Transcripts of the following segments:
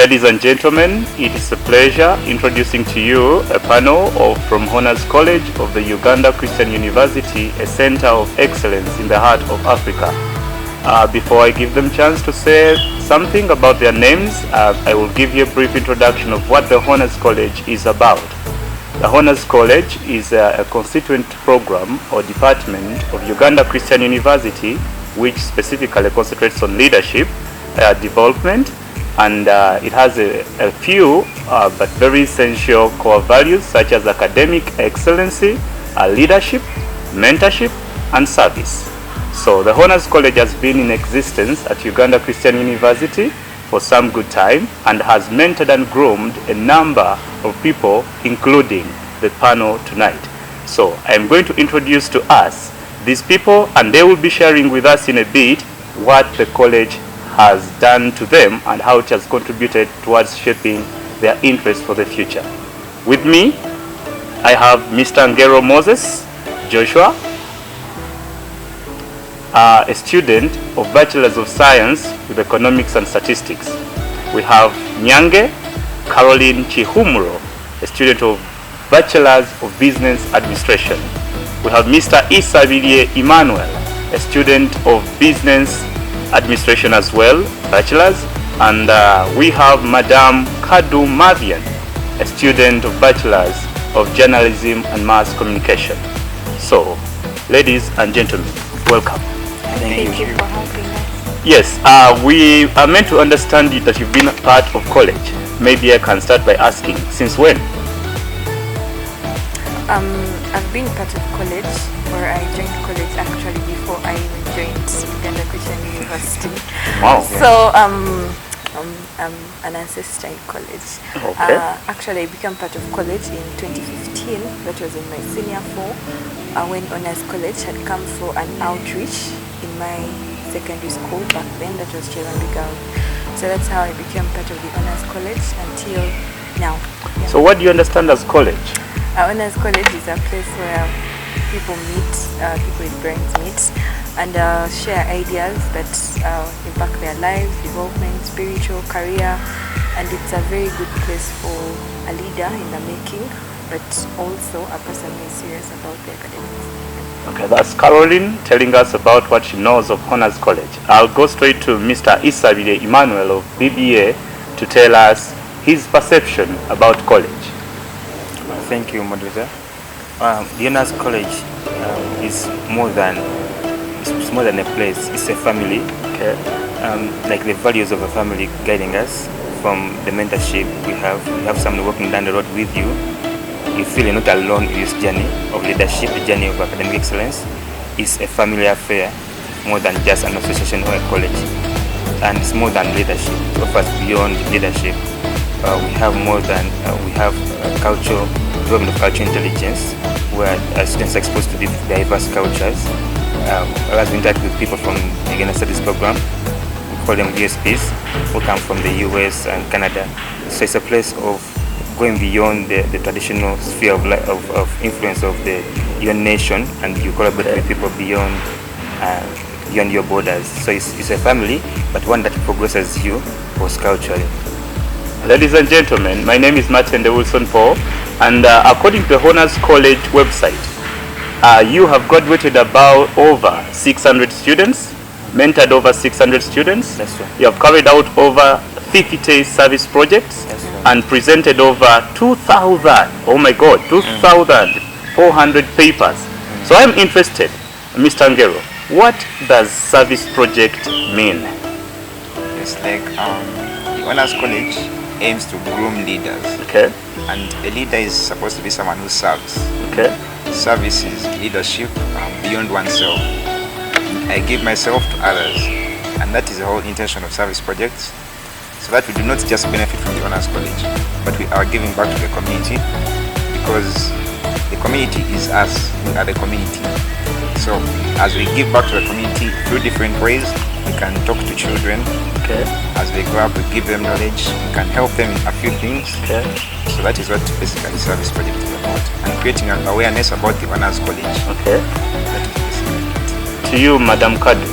Ladies and gentlemen, it is a pleasure introducing to you a panel from Honors College of the Uganda Christian University, a center of excellence in the heart of Africa. Before I give them chance to say something about their names, I will give you a brief introduction of what the Honors College is about. The Honors College is a constituent program or department of Uganda Christian University which specifically concentrates on leadership, development, and it has a few but very essential core values such as academic excellency, leadership, mentorship, and service. So the Honors College has been in existence at Uganda Christian University for some good time and has mentored and groomed a number of people, including the panel tonight. So I'm going to introduce to us these people, and they will be sharing with us in a bit what the college has done to them and how it has contributed towards shaping their interest for the future. With me, I have Mr. Ngero Moses Joshua, a student of Bachelor's of Science with Economics and Statistics. We have Nyange Carroline Chihumuro, a student of Bachelor's of Business Administration. We have Mr. Emmanuel, a student of Business Administration as well, Bachelor's. And we have Madame Kadu Marvian, a student of Bachelor's of Journalism and Mass Communication. So, ladies and gentlemen, welcome. Thank you for having us. Yes, we are meant to understand that you've been a part of college. Maybe I can start by asking, since when? I've been part of college, or I joined college actually before I even joined Uganda Christian University. Wow. So I'm an ancestor in college. Okay. Actually, I became part of college in 2015. That was in my senior 4, when Honors College had come for an outreach in my secondary school back then. That was Carroline. So that's how I became part of the Honors College until now. Yeah. So what do you understand as college? Honors College is a place where people meet, people with brains meet, and share ideas that impact their lives, development, spiritual, career, and it's a very good place for a leader in the making, but also a person who is serious about the academics. Okay, that's Carroline telling us about what she knows of Honors College. I'll go straight to Mr. Emmanuel of BBA to tell us his perception about college. Thank you, moderator. The Honors College is more than a place. It's a family. Okay. Like the values of a family guiding us from the mentorship we have someone walking down the road with you. You feel you're not alone in this journey of leadership, the journey of academic excellence. It's a family affair, more than just an association or a college. And it's more than leadership. It offers beyond leadership. We have cultural development of cultural intelligence, where students are exposed to diverse cultures. As we interact with people from the Uganda Studies program, we call them USPs, who come from the US and Canada. So it's a place of going beyond the traditional sphere of influence of your nation, and you collaborate with people beyond your borders. So it's a family, but one that progresses you post-culturally. Ladies and gentlemen, my name is Martin de Wilson Paul, and according to the Honors College website, you have graduated about over 600 students, mentored over 600 students. That's right. You have carried out over 50 service projects. That's right. And presented over 2,400 papers. So I'm interested, Mr. Ngero, what does service project mean? It's like the Honors College aims to groom leaders. Okay. And a leader is supposed to be someone who serves. Okay. Service is leadership beyond oneself. I give myself to others, and that is the whole intention of service projects, so that we do not just benefit from the Honors College, but we are giving back to the community, because the community is us, we are the community. So as we give back to the community through different ways, we can talk to children. Okay. As they grow up, we give them knowledge, we can help them in a few things. Okay. So that is what basically service project is about, and creating an awareness about the Honors College. Okay. That is basically it. To you, Madam Kadu.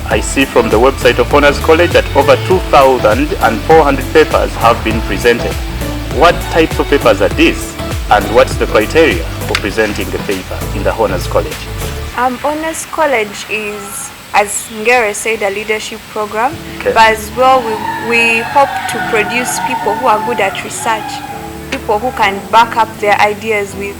I see from the website of Honors College that over 2,400 papers have been presented. What types of papers are these, and what's the criteria for presenting a paper in the Honors College? Honors College is, as Ngere said, a leadership program, Okay. but as well we hope to produce people who are good at research, people who can back up their ideas with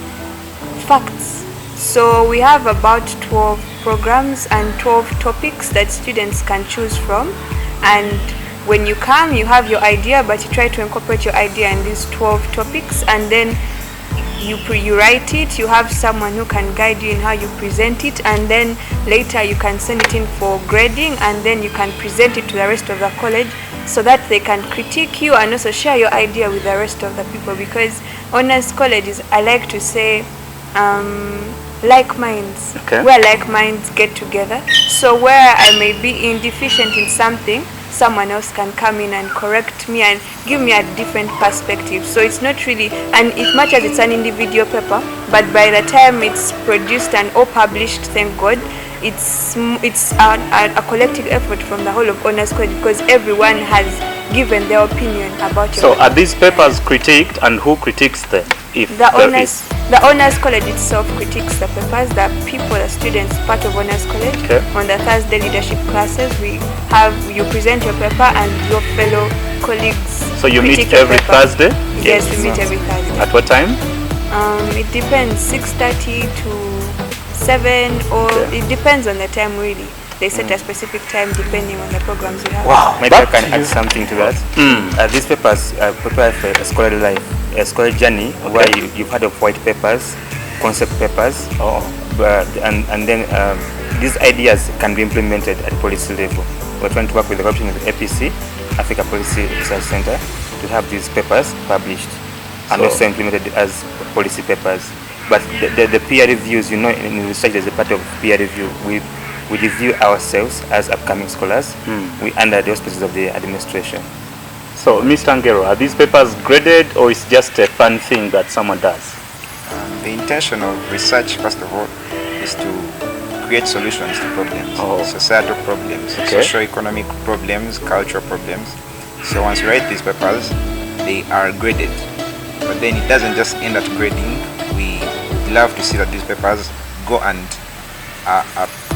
facts. So we have about 12 programs and 12 topics that students can choose from, and when you come you have your idea, but you try to incorporate your idea in these 12 topics, and then you write it. You have someone who can guide you in how you present it, and then later you can send it in for grading, and then you can present it to the rest of the college so that they can critique you and also share your idea with the rest of the people, because Honors College is, I like to say, like minds. Okay. Where like minds get together. So where I may be deficient in something, someone else can come in and correct me and give me a different perspective. So it's not really, and as much as it's an individual paper, but by the time it's produced and all published, thank God, it's a collective effort from the whole of Honors College, because everyone has given their opinion about your So paper. are these papers critiqued, and who critiques them? If The there Honors College itself critiques the papers. The people, the students, part of Honors College. Okay. On the Thursday leadership classes, you present your paper and your fellow colleagues. So you meet critique your every paper. Thursday? Yes, we meet every Thursday. At what time? It depends, 6:30 to 7, or Okay. it depends on the time really. They set a specific time depending on the programs you have. Wow. Maybe I can add something to that. These papers prepare for a scholarly life, a scholarly journey, where you've heard of white papers, concept papers, and then these ideas can be implemented at policy level. We're trying to work with the collaboration with APC, Africa Policy Research Center, to have these papers published and So- also implemented as policy papers. But the peer reviews, in research there's a part of peer review. We review ourselves as upcoming scholars. We under the auspices of the administration. So, Mr. Ngero, are these papers graded, or is just a fun thing that someone does? The intention of research, first of all, is to create solutions to problems, societal problems, Okay. socio-economic problems, cultural problems. So once we write these papers, they are graded. But then it doesn't just end at grading. We would love to see that these papers go and are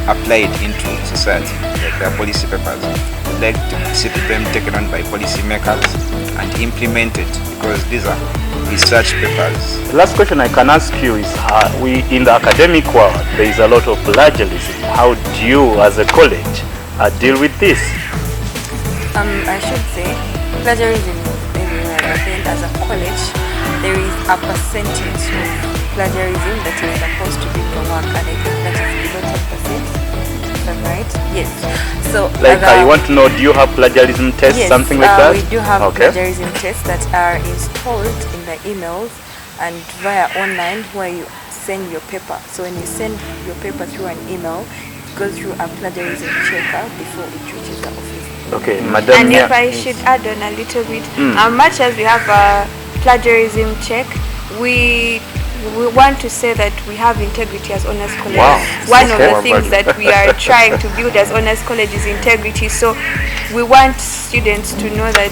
applied into society, like their policy papers. We'd like to see them taken on by policy makers and implemented, because these are research papers. The last question I can ask you is, we in the academic world, there is a lot of plagiarism. How do you, as a college, deal with this? I should say plagiarism is everywhere, but then as a college there is a percentage of plagiarism that is supposed to be from work, and I think that is below 10%. Is that right? Yes. So Like, I want to know, do you have plagiarism tests, yes, something like that? we do have Okay. plagiarism tests that are installed in the emails and via online, where you send your paper. So when you send your paper through an email, it goes through a plagiarism checker before it reaches the office. Okay, Madam. And if I should add on a little bit, much as we have a plagiarism check, we want to say that we have integrity as Honors College. Wow. One Okay. of the things that we are trying to build as Honors College is integrity. So we want students to know that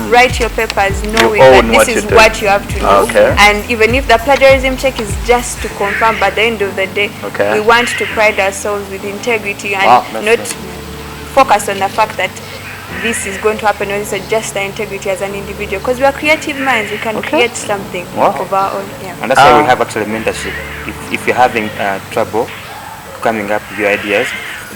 write your papers knowing that own this what is you do. what you have to do. Okay. And even if the plagiarism check is just to confirm, by the end of the day, Okay. we want to pride ourselves with integrity and Wow, that's not nice. focus on the fact that this is going to happen, or this is just the integrity as an individual, because we are creative minds. We can create something Wow. of our own. Yeah. And that's why we have actually mentorship. If you're having trouble coming up with your ideas,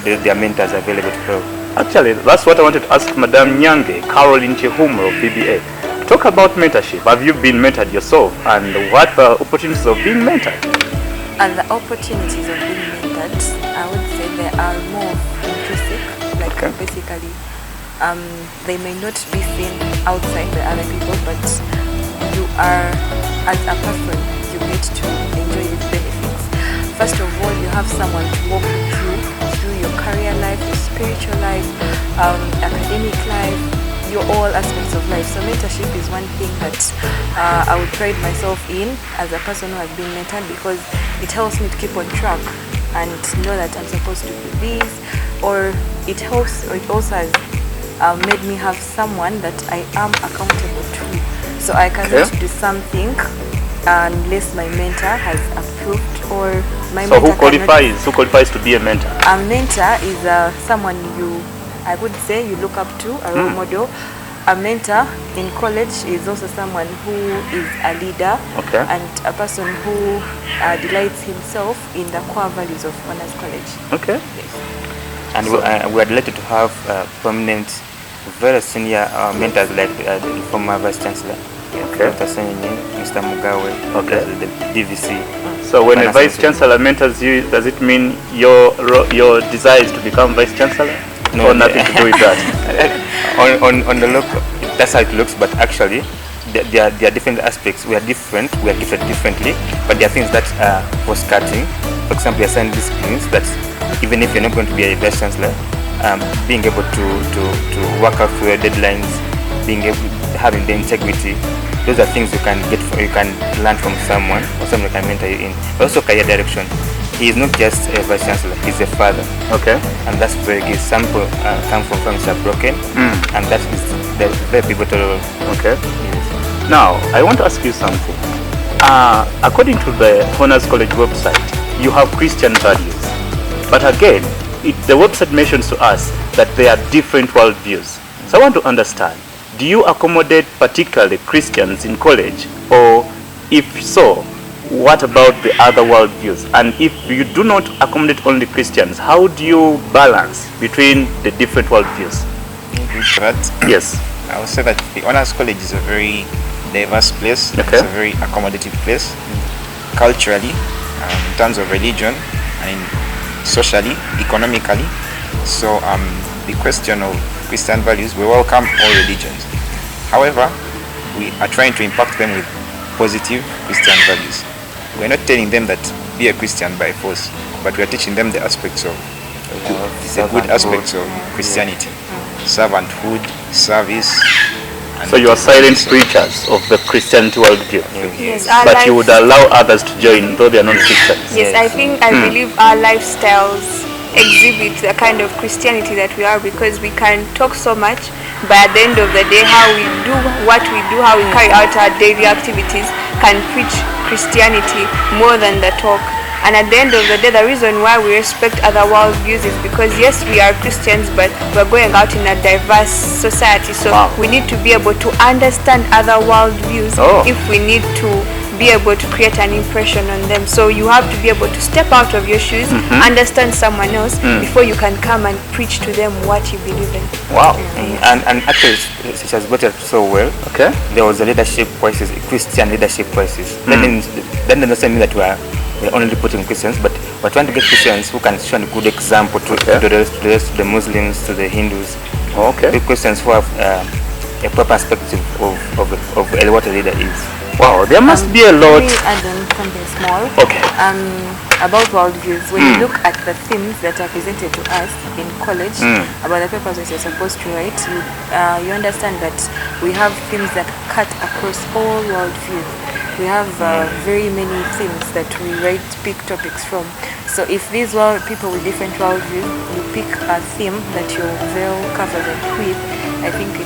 there are mentors available to help. Actually, that's what I wanted to ask Madam Nyange, Carroline Chihumro of BBA. Talk about mentorship. Have you been mentored yourself, and what are the opportunities of being mentored? And the opportunities of being mentored, I would say they are more intrinsic, like Okay. basically they may not be seen outside by other people, but you are, as a person, you get to enjoy its benefits. First of all, you have someone to walk you through your career life, your spiritual life, academic life, your all aspects of life. So mentorship is one thing that I would pride myself in as a person who has been mentored, because it helps me to keep on track and know that I'm supposed to do this, or it helps, or it also has made me have someone that I am accountable to. So I cannot do something unless my mentor has approved, or my So mentor who qualifies to be a mentor? A mentor is someone I would say you look up to, a role model. A mentor in college is also someone who is a leader, and a person who delights himself in the core values of Honors College. Okay. Yes. And we are delighted to have prominent, very senior mentors like the former Vice Chancellor, Dr. Senyi, Mr. Mugawe, the DVC. So when a Vice Chancellor mentors you, does it mean your desire is to become Vice Chancellor? No, or nothing to do with that? on the look, that's how it looks, but actually there are different aspects. We are gifted differently, but there are things that are cross-cutting. For example, there are certain disciplines that even if you're not going to be a Vice Chancellor, being able to work out through your deadlines, having the integrity, those are things you can learn from someone, or someone can mentor you in. But also career direction. He is not just a Vice Chancellor, he's a father. Okay. And that's very good. Some people come from families that are broken, and that is the very pivotal role. Okay. Yes. Now, I want to ask you something. According to the Honors College website, you have Christian values. But again, the website mentions to us that there are different worldviews. So I want to understand, do you accommodate particularly Christians in college? Or if so, what about the other worldviews? And if you do not accommodate only Christians, how do you balance between the different worldviews? Yes. I would say that the Honors College is a very diverse place. It's a very accommodative place, culturally, in terms of religion, and socially, economically. So the question of Christian values, we welcome all religions. However, we are trying to impact them with positive Christian values. We're not telling them that be a Christian by force, but we are teaching them the aspects of the good aspects of Christianity, servanthood, service. So you are silent preachers of the Christianity worldview. Yes, but you would allow others to join, though they are not Christians. Yes, I believe our lifestyles exhibit the kind of Christianity that we are, because we can talk so much, but at the end of the day, how we do what we do, how we carry out our daily activities, can preach Christianity more than the talk. And at the end of the day, the reason why we respect other worldviews is because, yes, we are Christians, but we're going out in a diverse society. So we need to be able to understand other worldviews if we need to be able to create an impression on them. So you have to be able to step out of your shoes, understand someone else before you can come and preach to them what you believe in. Wow. And actually, she has got it so well. Okay. There was a leadership crisis, Christian leadership crisis. That doesn't mean that we're only putting Christians, but we're trying to get Christians who can show a good example to the Muslims, to the Hindus. Okay. The Christians who have a proper perspective of what a leader is. Wow, there must be a lot. Let me add on something small. Okay. About worldviews, when you look at the themes that are presented to us in college, about the papers that you're supposed to write, you understand that we have themes that cut across all worldviews. We have very many themes that we pick topics from. So if these people with different worldviews, you pick a theme that you're well covered with, I think it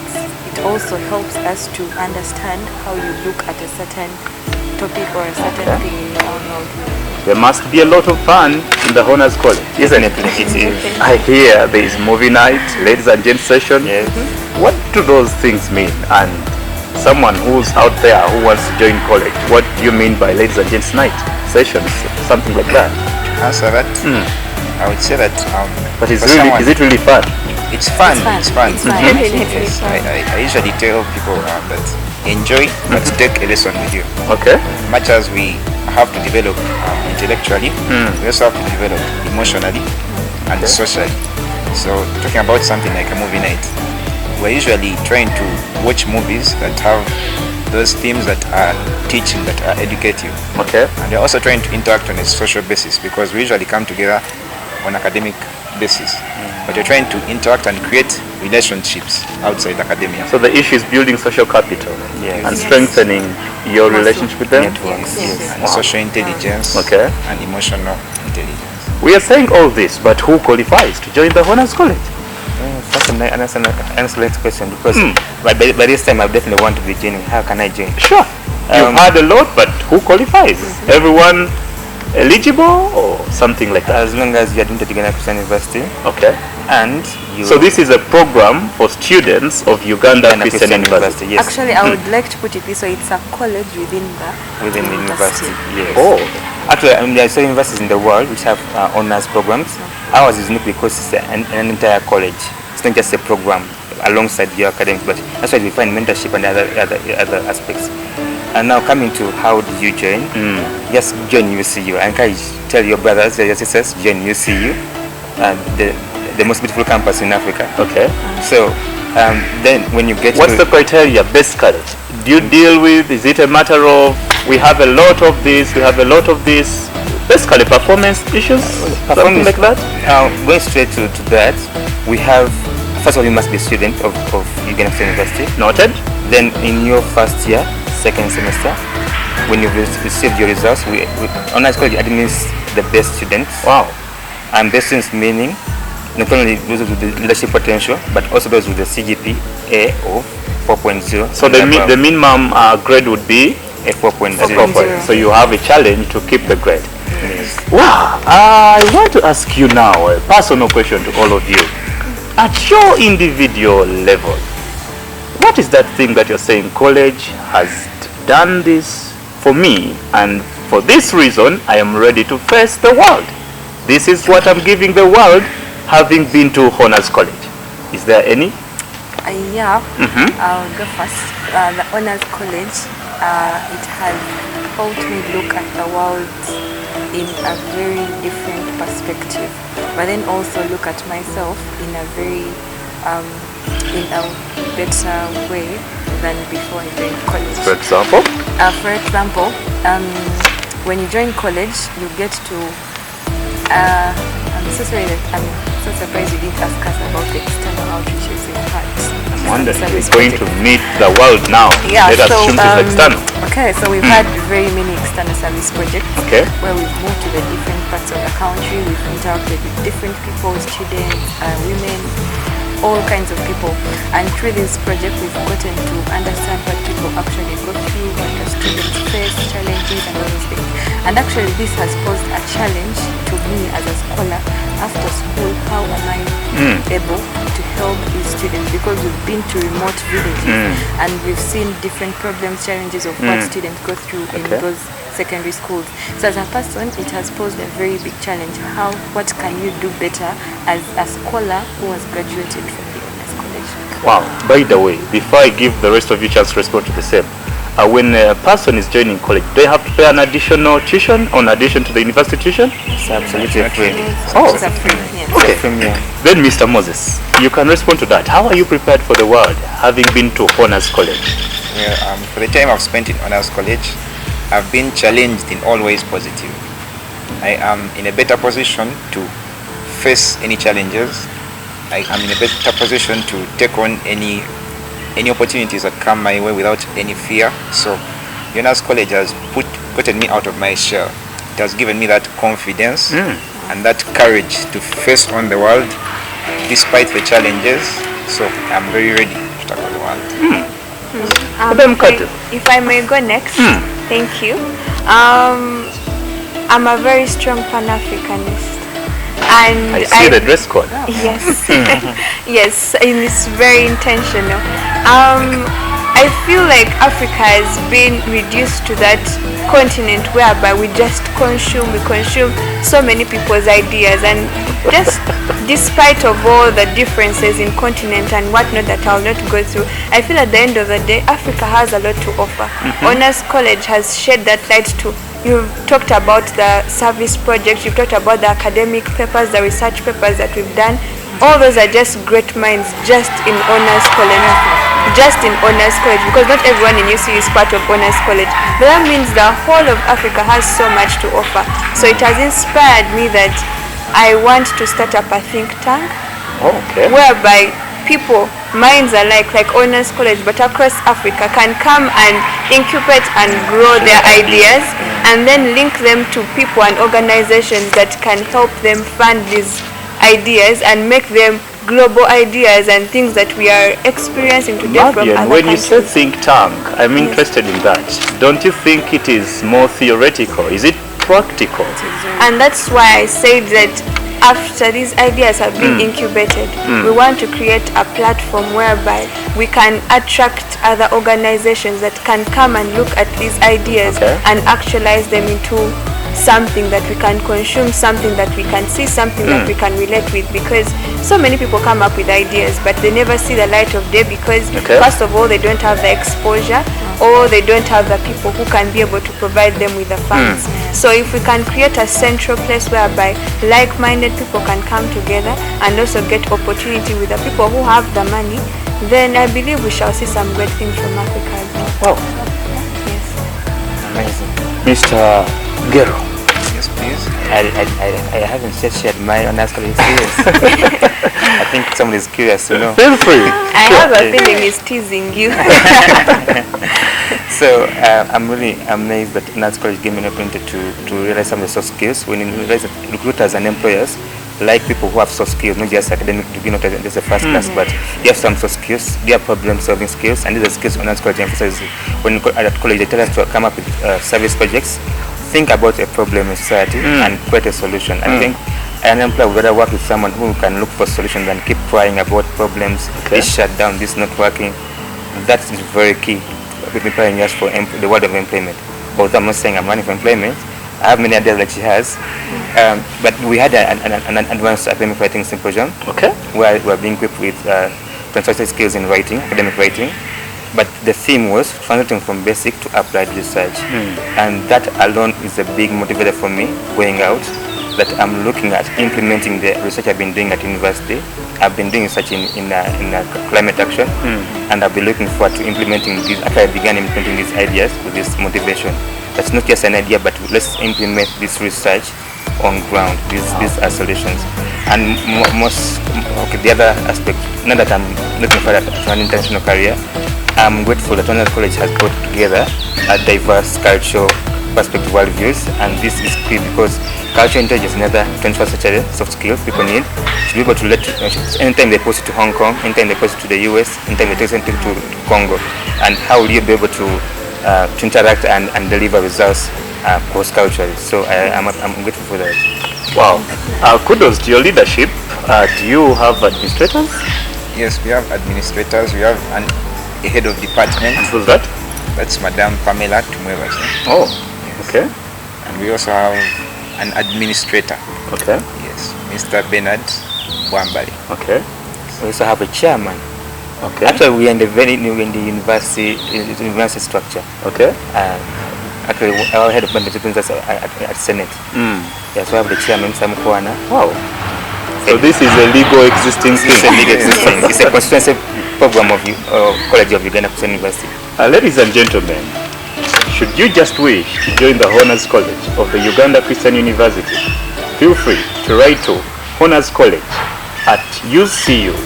also helps us to understand how you look at a certain topic or a certain thing in your own worldview. There must be a lot of fun in the Honors College, isn't it? I hear there is movie night, ladies and gents session. Yes. What do those things mean? And someone who's out there who wants to join college, what do you mean by ladies and gents night sessions, something like that? To answer that, I would say that. But is it really fun? It's fun. It's fun. Yes. I usually tell people that enjoy, but take a lesson with you. Okay. Much as we have to develop intellectually, we also have to develop emotionally and socially. So talking about something like a movie night, we're usually trying to watch movies that have those themes that are teaching, that are educative. Okay. And we're also trying to interact on a social basis, because we usually come together on academic basis, but you're trying to interact and create relationships outside academia. So the issue is building social capital and strengthening your relationship with them. Networks. Yes. And social intelligence and emotional intelligence. We are saying all this, but who qualifies to join the Honors College? That's an excellent question, because by this time I definitely want to be joining. How can I join? Sure. You've heard a lot, but who qualifies? Everyone eligible or something like that? As long as you are into the Uganda Christian University. Okay. And you... So this is a program for students of Uganda Christian University. Yes. Actually, I would like to put it this way: it's a college within the university. Yes. Oh. Actually, there are so universities in the world which have honors programs. Ours is unique because it's an entire college. It's not just a program alongside your academics, but that's why we find mentorship and other aspects. And now coming to how do you join? Just join UCU. I encourage, tell your brothers, your sisters, join UCU, the most beautiful campus in Africa. Okay. So then when you get what's the criteria basically? Do you deal with, is it a matter of we have a lot of this, we have a lot of this, basically performance issues, something like that? Going straight to that, we have, first of all, you must be a student of Uganda University. Noted. Then in your first year, second semester, when you've received your results, we Honors College admits the best students. Wow. And best students meaning not only those with the leadership potential, but also those with the CGPA of 4.0. So the minimum grade would be a 4.0. So you have a challenge to keep the grade. Yes. Wow. I want to ask you now a personal question to all of you. At your individual level, what is that thing that you're saying college has done this for me, and for this reason I am ready to face the world? This is what I'm giving the world, having been to Honors College. Is there any? Yeah, I'll go first. The Honors College, it has helped me look at the world in a very different perspective, but then also look at myself in a very in a better way than before I joined college. For example? When you join college, you get to I'm so sorry that I'm so surprised you didn't ask us about the external outreaches we've had. I'm wondering, you're going to meet the world now. Yeah, let us assume it's external. Okay, so we've had very many external service projects where we've moved to the different parts of the country. We've interacted with different people, students, women, all kinds of people. And through this project, we've gotten to understand what people actually go through, what the students face, challenges, and all those things. And actually, this has posed a challenge to me as a scholar. After school, how am I able to help these students? Because we've been to remote villages and we've seen different problems, challenges of what students go through in those secondary schools. So as a person, it has posed a very big challenge. What can you do better as a scholar who has graduated from the Honors College? Wow. By the way, before I give the rest of you a chance to respond to the same, when a person is joining college, do they have to pay an additional tuition in addition to the university tuition? It's absolutely free. Oh, It's a free, yes. okay. Yeah. Then Mr. Moses, you can respond to that. How are you prepared for the world, having been to Honors College? Well, for the time I've spent in Honors College, I've been challenged in all ways positive. I am in a better position to face any challenges. I am in a better position to take on any opportunities that come my way without any fear. So Honors College has gotten me out of my shell. It has given me that confidence and that courage to face on the world despite the challenges. So I'm very ready to tackle the world. If I may go next, thank you. I'm a very strong Pan-Africanist. And I see the dress code. Yes, yes, and it's very intentional. I feel like Africa has been reduced to that continent whereby we just consume so many people's ideas, and just despite of all the differences in continent and whatnot that I'll not go through, I feel at the end of the day, Africa has a lot to offer. Honors College has shed that light to. You've talked about the service projects, you've talked about the academic papers, the research papers that we've done. All those are just great minds just in Honors College. Just in Honors College, because not everyone in UCU is part of Honors College. But that means the whole of Africa has so much to offer. So it has inspired me that I want to start up a think tank Okay. whereby people, minds alike, like Honors College, but across Africa, can come and incubate and grow their ideas and then link them to people and organizations that can help them fund these ideas and make them global ideas and things that we are experiencing today from Marvian, other when you countries. say think tank, I'm interested in that. Don't you think it is more theoretical? Is it practical? And that's why I said that after these ideas have been incubated, we want to create a platform whereby we can attract other organizations that can come and look at these ideas and actualize them into something that we can consume, something that we can see, something that we can relate with, because so many people come up with ideas but they never see the light of day because first of all they don't have the exposure or they don't have the people who can be able to provide them with the funds. So if we can create a central place whereby like-minded people can come together and also get opportunity with the people who have the money, then I believe we shall see some great things from Africa as well. Wow. Yes. Amazing. Mr. Gero. Yes, please. I haven't yet shared my honors college experience. I think someone is curious to know. Feel free. I have a feeling he's teasing you. So I'm really amazed that honors college gave me an opportunity to realize some of the soft skills. When you realize that recruiters and employers like people who have soft skills, not just academic degree, not just a first class, but you have some soft skills, they have problem solving skills, and these are skills honors college emphasizes. When you at college they tell us to come up with service projects, think about a problem in society and create a solution. I think an employer would rather work with someone who can look for solutions than keep crying about problems, this shut down, this not working. That is very key. We've been preparing us for the world of employment. Although I'm not saying I'm running for employment, I have many ideas like she has. But we had an advanced academic writing symposium where we were being equipped with transversal skills in writing, academic writing. But the theme was transiting from basic to applied research. And that alone is a big motivator for me going out, that I'm looking at implementing the research I've been doing at university. I've been doing research in climate action, and I've been looking forward to implementing these. After I began implementing these ideas with this motivation, that's not just an idea, but let's implement this research on ground. These are solutions. And the other aspect, now that I'm looking forward to an international career, I'm grateful that Honors College has brought together a diverse cultural perspective worldviews, and this is key because cultural intelligence is another 21st century soft skill people need to be able to let anytime they post it to Hong Kong, anytime they post it to the US, anytime they post it to Congo, and how will you be able to interact and deliver results cross-culturally. So I'm grateful for that. Wow. Kudos to your leadership. Do you have administrators? Yes, we have administrators. We have a head of department. Who's that? That's Madame Pamela Tumwevas. Oh, okay. And we also have an administrator. Okay. Yes, Mr. Bernard Bwambali. Okay. We also have a chairman. Okay. Actually, we are in the very new university structure. Okay. Actually, our head of management is at Senate. Yeah, so we have the chairman, Sam Kwana. Wow. So this is a legal existing thing. It's a legal existing. It's a constituency program of College of Uganda Christian University. Ladies and gentlemen, should you just wish to join the Honors College of the Uganda Christian University, feel free to write to Honors College at ucu.sc.ug.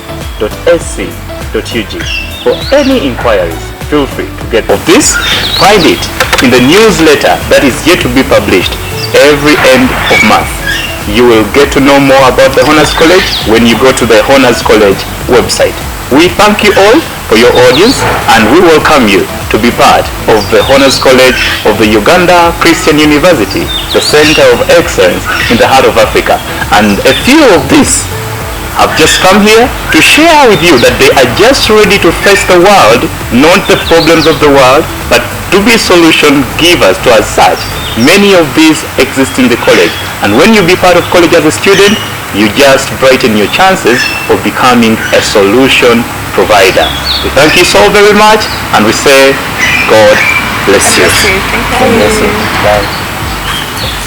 For any inquiries, feel free to get of this. Find it in the newsletter that is yet to be published every end of month. You will get to know more about the Honors College when you go to the Honors College website. We thank you all for your audience, and we welcome you to be part of the Honors College of the Uganda Christian University, the Center of Excellence in the heart of Africa. And a few of these have just come here to share with you that they are just ready to face the world, not the problems of the world, but to be solution givers to as such. Many of these exist in the college, and when you be part of college as a student, you just brighten your chances of becoming a solution provider. We thank you so very much, and we say God bless you. Thank you. God bless you. Bye.